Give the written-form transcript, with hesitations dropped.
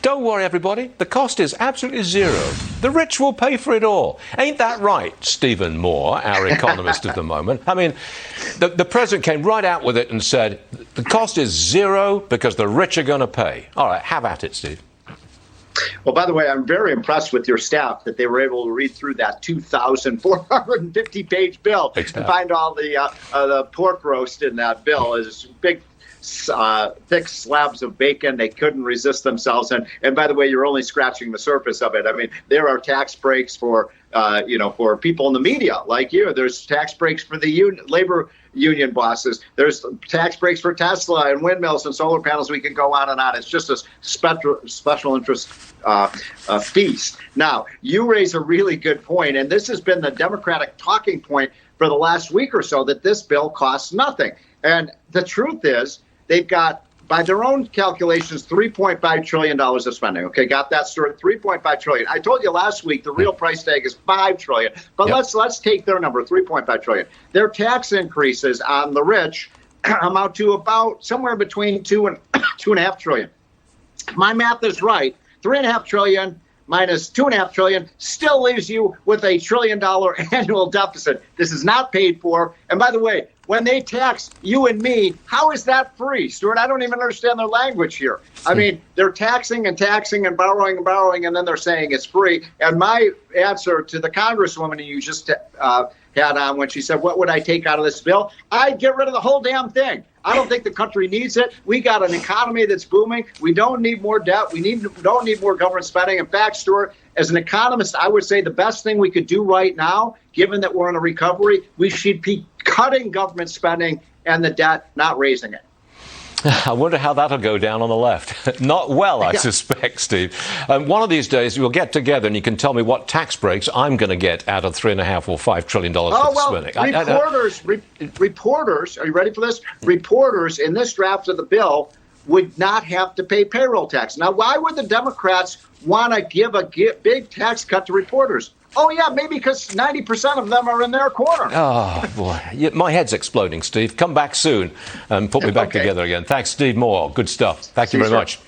Don't worry, everybody. The cost is absolutely zero. The rich will pay for it all. Ain't that right, Stephen Moore, our economist of the moment? I mean, the president came right out with it and said, the cost is zero because the rich are going to pay. All right, have at it, Steve. Well, by the way, I'm very impressed with your staff that they were able to read through that 2,450-page bill and find all the pork roast in that bill. Is big, thick slabs of bacon. They couldn't resist themselves. And by the way, you're only scratching the surface of it. I mean, there are tax breaks for for people in the media like you. There's tax breaks for the labor union bosses. There's tax breaks for Tesla and windmills and solar panels. We can go on and on. It's just a special interest feast. Now, you raise a really good point, and this has been the Democratic talking point for the last week or so, that this bill costs nothing. And the truth is, they've got, by their own calculations, $3.5 trillion of spending. Okay, got that story? $3.5 trillion. I told you last week the real price tag is $5 trillion. But let's take their number, $3.5 trillion. Their tax increases on the rich amount to about somewhere between $2 and $2.5 trillion. If my math is right, $3.5 trillion minus $2.5 trillion still leaves you with $1 trillion annual deficit. This is not paid for. And by the way, when they tax you and me, how is that free, Stuart? I don't even understand their language here. I mean, they're taxing and taxing and borrowing, and then they're saying it's free. And my answer to the Congresswoman you just had on when she said, what would I take out of this bill? I'd get rid of the whole damn thing. I don't think the country needs it. We got an economy that's booming. We don't need more debt. We don't need more government spending. In fact, Stuart, as an economist, I would say the best thing we could do right now, given that we're in a recovery, we should be cutting government spending and the debt, not raising it. I wonder how that'll go down on the left. Not well, I suspect, Steve. One of these days, we'll get together and you can tell me what tax breaks I'm going to get out of $3.5 or $5 trillion worth of spending. Reporters, are you ready for this? Reporters in this draft of the bill would not have to pay payroll tax. Now, why would the Democrats want to give a big tax cut to reporters? Oh, yeah, maybe because 90% of them are in their corner. Oh, boy. My head's exploding, Steve. Come back soon and put me back together again. Thanks, Steve Moore. Good stuff. Thank you very much.